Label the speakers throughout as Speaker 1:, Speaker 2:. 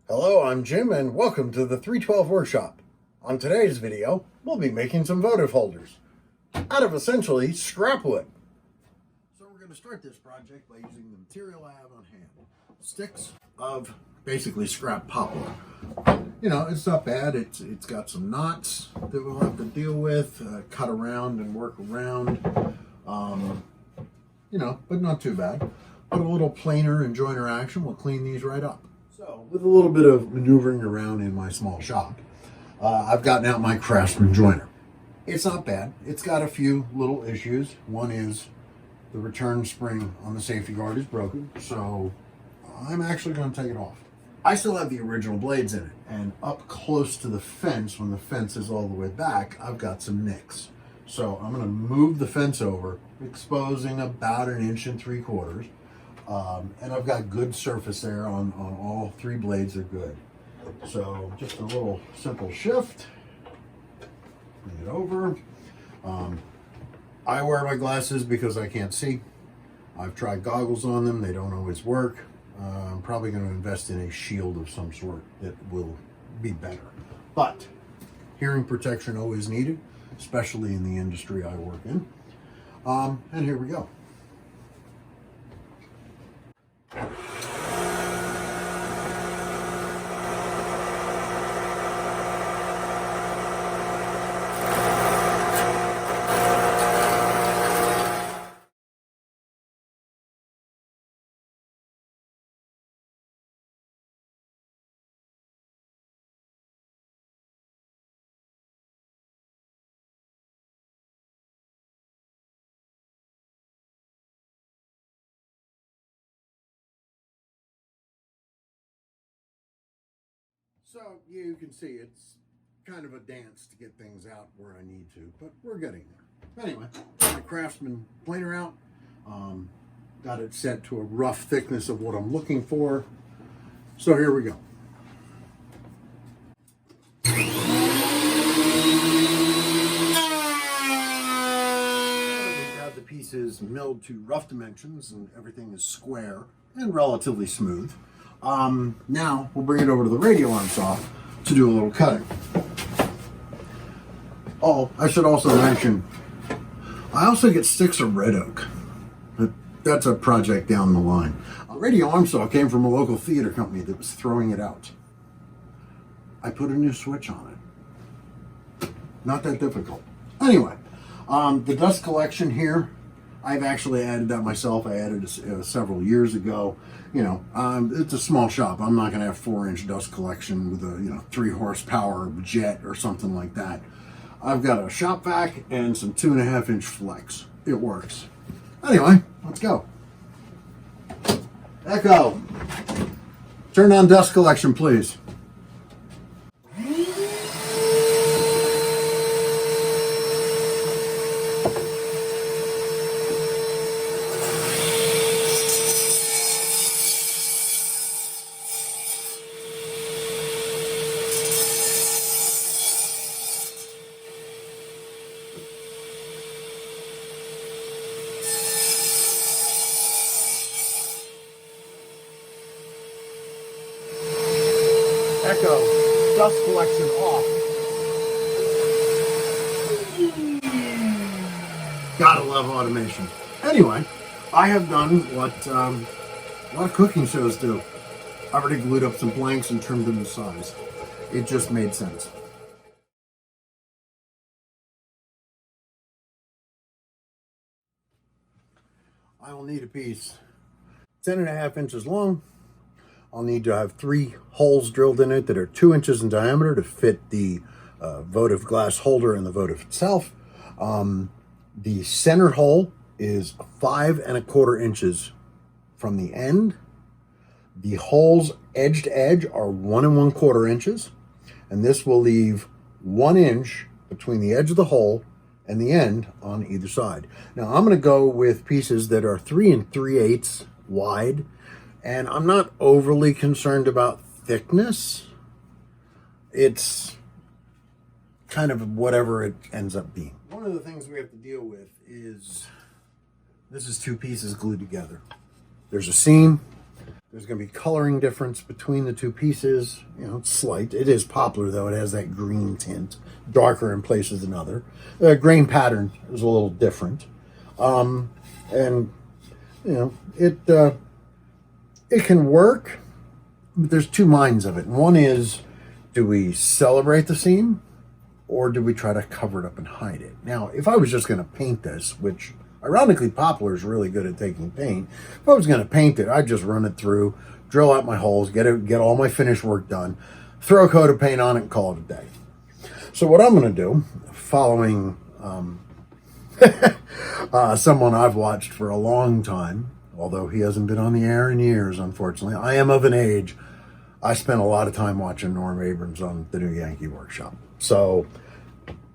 Speaker 1: Hello, I'm Jim and welcome to the 312 Workshop. On today's video, we'll be making some votive holders out of essentially scrap wood. So we're going to start this project by using the material I have on hand. Sticks of basically scrap poplar. You know, it's not bad. It's got some knots that we'll have to deal with, cut around and work around. But not too bad. Put a little planer and joiner action. We'll clean these right up. So, with a little bit of maneuvering around in my small shop, I've gotten out my Craftsman joiner. It's not bad. It's got a few little issues. One is the return spring on the safety guard is broken, so I'm actually going to take it off. I still have the original blades in it, and up close to the fence, when the fence is all the way back, I've got some nicks. So I'm going to move the fence over, exposing about 1 3/4 inches. And I've got good surface there on all three blades. They're good. So just a little simple shift. Bring it over. I wear my glasses because I can't see. I've tried goggles on them. They don't always work. I'm probably going to invest in a shield of some sort that will be better. But hearing protection always needed, especially in the industry I work in. And here we go. So you can see it's kind of a dance to get things out where I need to, but we're getting there. Anyway, got my Craftsman planer out. Got it set to a rough thickness of what I'm looking for. So here we go. We have the pieces milled to rough dimensions and everything is square and relatively smooth. Now we'll bring it over to the radial arm saw to do a little cutting. Oh, I should also mention, I also get sticks of red oak. But that's a project down the line. A radial arm saw came from a local theater company that was throwing it out. I put a new switch on it. Not that difficult. Anyway, the dust collection here, I've actually added that myself. I added it several years ago. You know, it's a small shop. I'm not going to have 4-inch dust collection with a 3 horsepower jet or something like that. I've got a shop vac and some 2.5-inch flex. It works. Anyway, let's go. Echo, turn on dust collection, please. Echo, dust collection off. Gotta love automation. Anyway, I have done what a lot of cooking shows do. I've already glued up some blanks and trimmed them to size. It just made sense. I will need a piece 10.5 inches long. I'll need to have 3 holes drilled in it that are 2 inches in diameter to fit the votive glass holder and the votive itself. The center hole is 5.25 inches from the end. The holes edge to edge are 1.25 inches, and this will leave 1 inch between the edge of the hole and the end on either side. Now I'm going to go with pieces that are 3 3/8 wide. And I'm not overly concerned about thickness. It's kind of whatever it ends up being. One of the things we have to deal with is this is 2 pieces glued together. There's a seam, There's going to be coloring difference between the two pieces. You know, it's slight. It is poplar, though. It has that green tint, darker in places than other. The grain pattern is a little different. And, you know, it can work, but there's two minds of it. One is, do we celebrate the seam, or do we try to cover it up and hide it? Now, if I was just going to paint this, which ironically poplar is really good at taking paint, if I was going to paint it, I'd just run it through, drill out my holes, get all my finish work done, throw a coat of paint on it, and call it a day. So what I'm going to do, following someone I've watched for a long time, although he hasn't been on the air in years, unfortunately, I am of an age. I spent a lot of time watching Norm Abrams on the New Yankee Workshop. So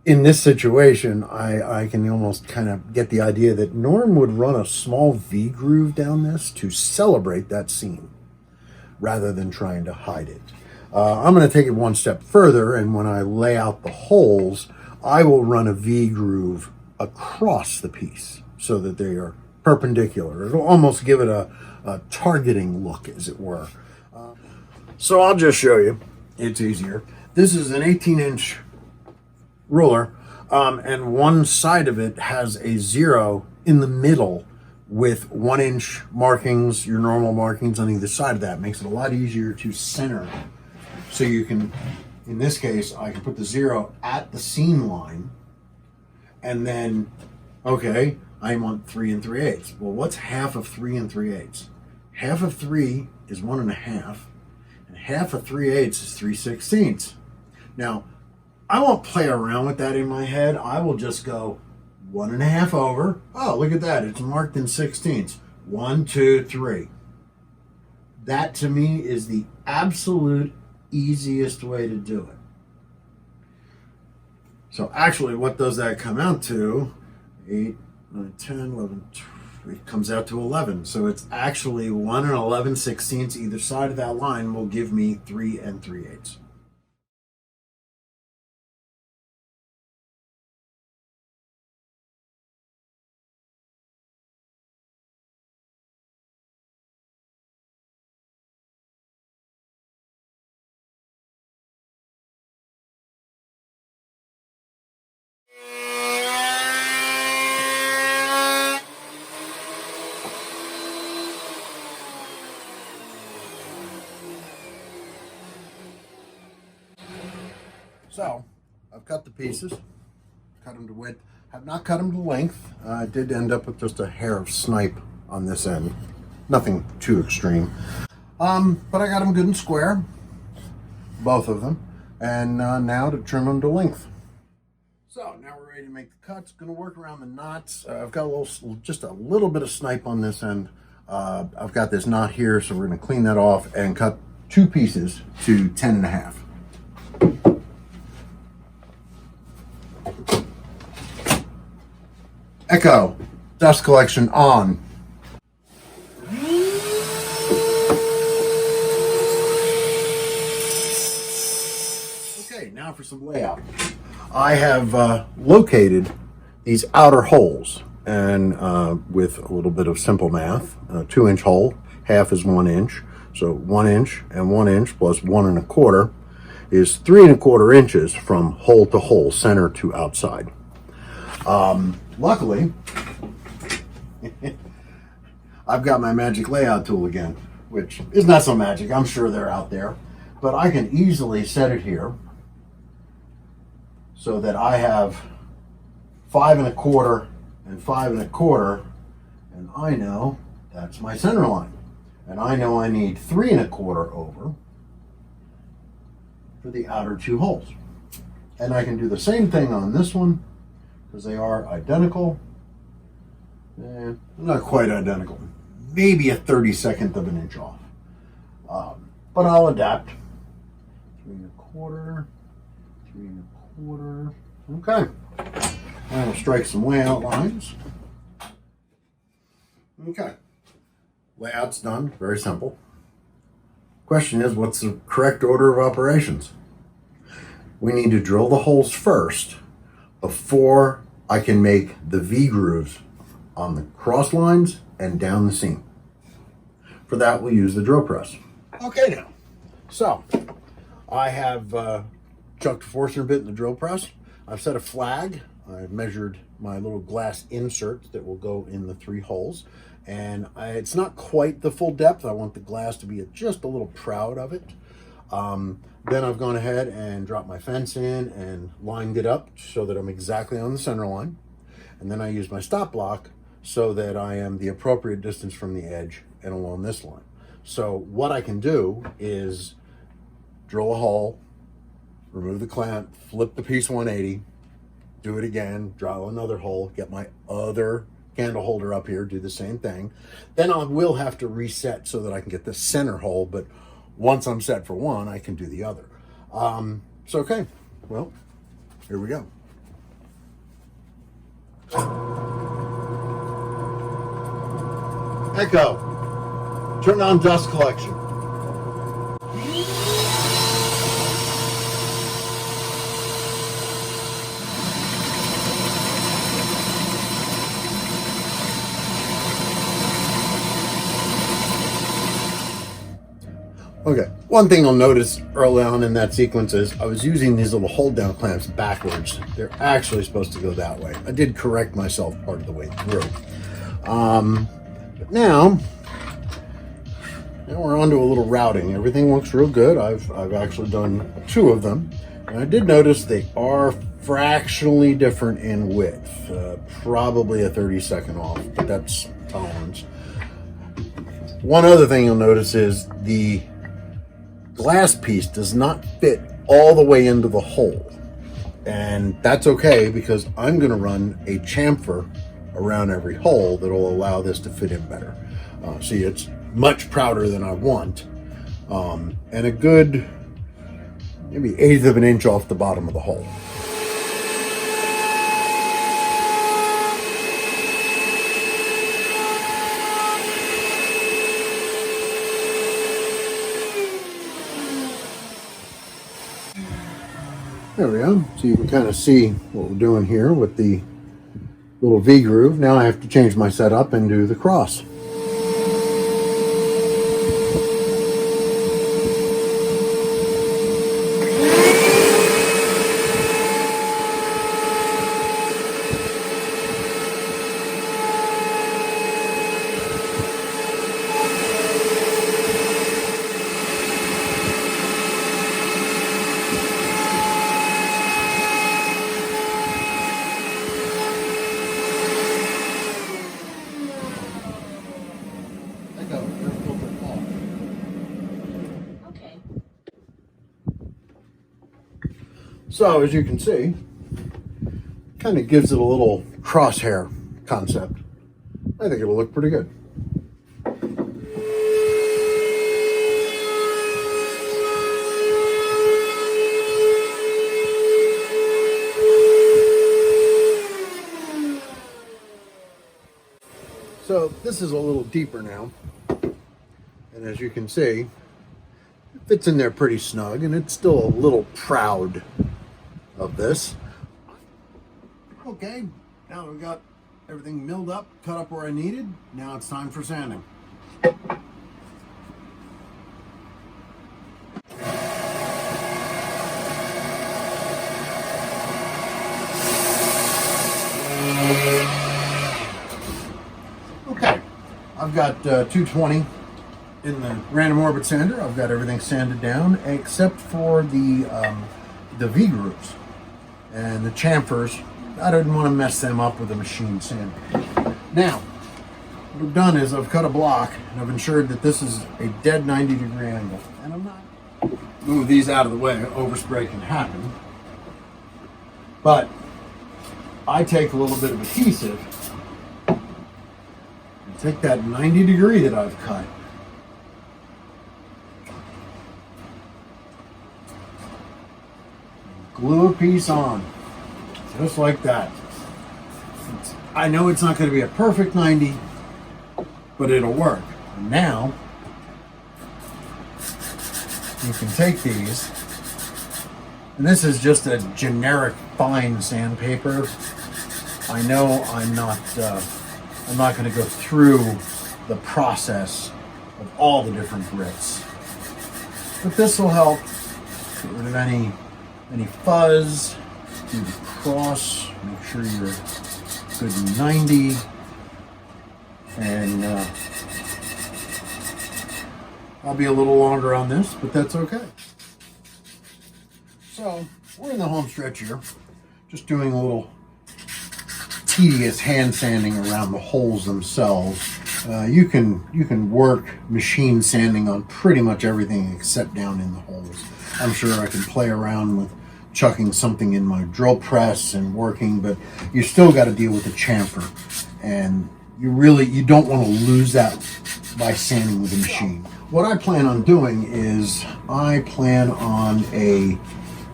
Speaker 1: in this situation, I can almost kind of get the idea that Norm would run a small V groove down this to celebrate that seam rather than trying to hide it. I'm going to take it one step further, and when I lay out the holes, I will run a V groove across the piece so that they are perpendicular. It'll almost give it a targeting look, as it were. So I'll just show you. It's easier. This is an 18-inch ruler, and one side of it has a 0 in the middle with 1-inch markings, your normal markings on either side of that. Makes it a lot easier to center. So you can, in this case, I can put the 0 at the seam line, and then, okay, I want 3 3/8. Well, what's half of 3 3/8? Half of 3 is 1 1/2, and half of 3/8 is 3/16. Now, I won't play around with that in my head. I will just go 1 1/2 over. Oh, look at that. It's marked in 16ths. 1, 2, 3. That, to me, is the absolute easiest way to do it. So actually, what does that come out to? 8, 9, 10, 11, 12, it comes out to 11. So it's actually 1 11/16 either side of that line will give me 3 3/8. So, I've cut the pieces, cut them to width, have not cut them to length. I did end up with just a hair of snipe on this end. Nothing too extreme. But I got them good and square, both of them. And now to trim them to length. So, now we're ready to make the cuts. Gonna work around the knots. I've got just a little bit of snipe on this end. I've got this knot here, so we're gonna clean that off and cut 2 pieces to 10 1/2. Echo, dust collection on. Okay, now for some layout. I have located these outer holes, and with a little bit of simple math, a 2-inch hole, half is 1 inch. So 1 inch and 1 inch plus 1 1/4 is 3 1/4 inches from hole to hole, center to outside. Luckily, I've got my magic layout tool again, which is not so magic. I'm sure they're out there, but I can easily set it here so that I have 5 1/4 and 5 1/4, and I know that's my center line. And I know I need 3 1/4 over for the outer 2 holes. And I can do the same thing on this one, because they are identical. Not quite identical. Maybe a 32nd of an inch off. But I'll adapt. 3 1/4, 3 1/4. Okay. And I'll strike some layout lines. Okay. Layout's done. Very simple. Question is, what's the correct order of operations? We need to drill the holes first before I can make the V grooves on the cross lines and down the seam. For that, we'll use the drill press. Okay now, so I have chucked a Forstner bit in the drill press. I've set a flag. I've measured my little glass inserts that will go in the 3 holes. And it's not quite the full depth. I want the glass to be just a little proud of it. Then I've gone ahead and dropped my fence in and lined it up so that I'm exactly on the center line. And then I use my stop block so that I am the appropriate distance from the edge and along this line. So what I can do is drill a hole, remove the clamp, flip the piece 180, do it again, drill another hole, get my other candle holder up here, do the same thing. Then I will have to reset so that I can get the center hole, but once I'm set for one, I can do the other. So, okay, well, here we go. Echo, turn on dust collection. Okay, one thing I'll notice early on in that sequence is I was using these little hold down clamps backwards. They're actually supposed to go that way. I did correct myself part of the way through. But now we're on to a little routing. Everything looks real good. I've actually done 2 of them. And I did notice they are fractionally different in width. Probably a 32nd off, but that's tolerance. One other thing you'll notice is the glass piece does not fit all the way into the hole, and that's okay because I'm going to run a chamfer around every hole that will allow this to fit in better. See, it's much prouder than I want, and a good maybe 1/8 of an inch off the bottom of the hole. There we go. So you can kind of see what we're doing here with the little V groove. Now I have to change my setup and do the cross. So as you can see, kind of gives it a little crosshair concept. I think it'll look pretty good. So this is a little deeper now, and as you can see, it fits in there pretty snug, and it's still a little proud of this. Okay, now that we've got everything milled up, cut up where I needed, now it's time for sanding. Okay, I've got 220 in the random orbit sander. I've got everything sanded down except for the V grooves and the chamfers. I didn't want to mess them up with a machine sand. Now, what I've done is I've cut a block and I've ensured that this is a dead 90-degree angle. And I'm not move these out of the way. Overspray can happen. But I take a little bit of adhesive and take that 90-degree that I've cut, glue a piece on, just like that. I know it's not going to be a perfect 90, but it'll work. And now, you can take these, and this is just a generic fine sandpaper. I know I'm not going to go through the process of all the different grits. But this will help get rid of any fuzz, do the cross, make sure you're good and 90, and I'll be a little longer on this, but that's okay. So we're in the home stretch here, just doing a little tedious hand sanding around the holes themselves. You can work machine sanding on pretty much everything except down in the holes. I'm sure I can play around with chucking something in my drill press and working, but you still got to deal with the chamfer, and you don't want to lose that by sanding with the machine. What I plan on doing is I plan on a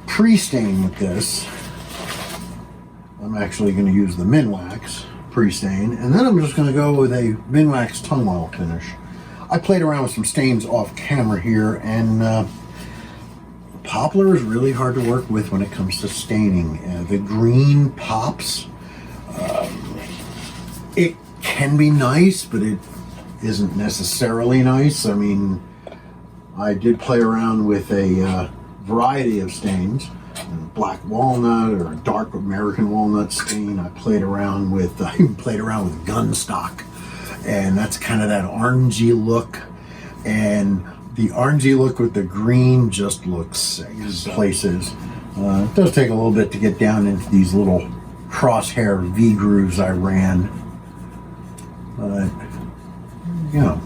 Speaker 1: pre-stain with this. I'm actually going to use the Minwax pre-stain, and then I'm just going to go with a Minwax tongue oil finish. I played around with some stains off camera here, and poplar is really hard to work with when it comes to staining. The green pops. It can be nice, but it isn't necessarily nice. I mean, I did play around with a variety of stains. Black walnut or a dark American walnut stain. I played around with, I even played around with gun stock, and that's kind of that orangey look. And the orangey look with the green just looks sick in places. It does take a little bit to get down into these little crosshair V grooves I ran. But, you know,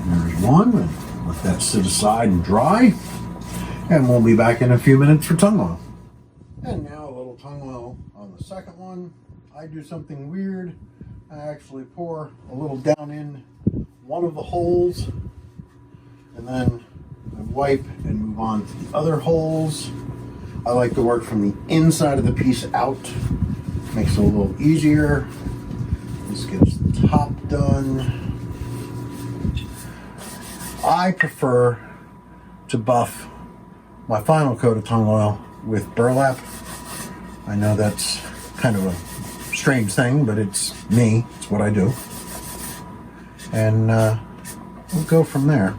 Speaker 1: there's one, and let that sit aside and dry. And we'll be back in a few minutes for tongue oil. And now a little tongue oil on the second one. I do something weird. I actually pour a little down in one of the holes, and then I wipe and move on to the other holes. I like to work from the inside of the piece out. Makes it a little easier. This gets the top done. I prefer to buff my final coat of tongue oil with burlap. I know that's kind of a strange thing, but it's me. It's what I do. And we'll go from there.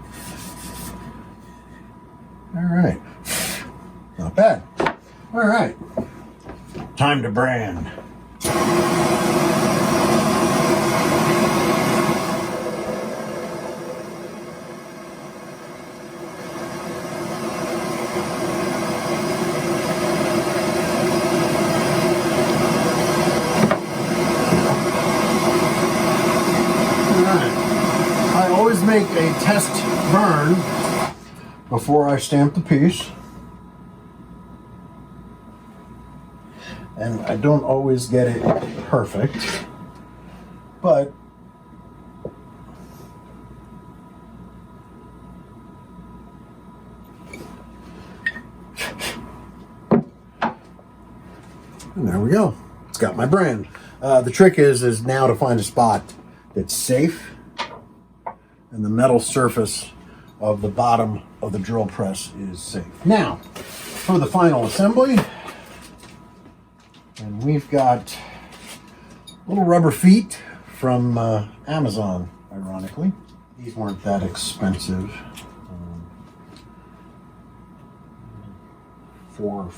Speaker 1: All right. Not bad. All right. Time to brand. Make a test burn before I stamp the piece, and I don't always get it perfect, but and there we go. It's got my brand. The trick is now to find a spot that's safe and the metal surface of the bottom of the drill press is safe. Now, for the final assembly, and we've got little rubber feet from Amazon, ironically. These weren't that expensive. $4 or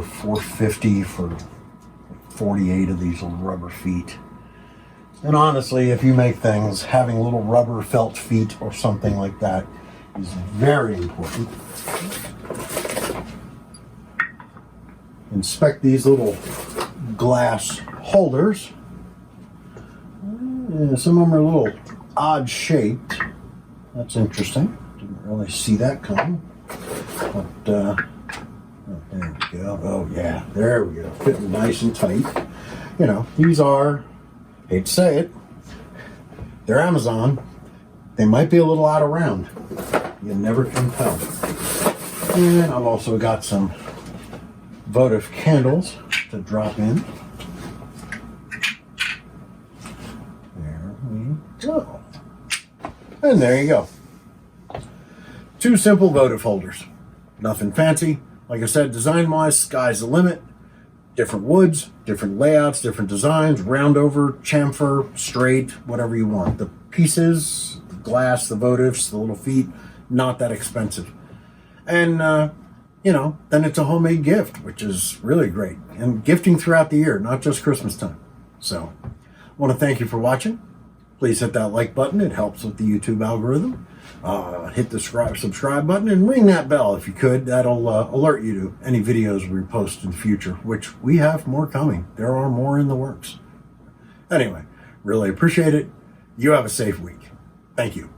Speaker 1: $4.50 for 48 of these little rubber feet. And honestly, if you make things, having little rubber felt feet or something like that is very important. Inspect these little glass holders. Some of them are a little odd shaped. That's interesting. Didn't really see that coming. But, oh, there we go. Oh yeah, there we go. Fitting nice and tight. You know, these are, hate to say it, they're Amazon. They might be a little out of round. You never can tell. And I've also got some Votive candles to drop in. There we go. And there you go. 2 simple Votive holders. Nothing fancy. Like I said, design-wise, sky's the limit. Different woods, different layouts, different designs, round over, chamfer, straight, whatever you want. The pieces, the glass, the votives, the little feet, not that expensive. And, you know, then it's a homemade gift, which is really great. And gifting throughout the year, not just Christmas time. So, I want to thank you for watching. Please hit that like button. It helps with the YouTube algorithm. Hit the subscribe button and ring that bell if you could. That'll alert you to any videos we post in the future, which we have more coming. There are more in the works. Anyway, really appreciate it. You have a safe week. Thank you.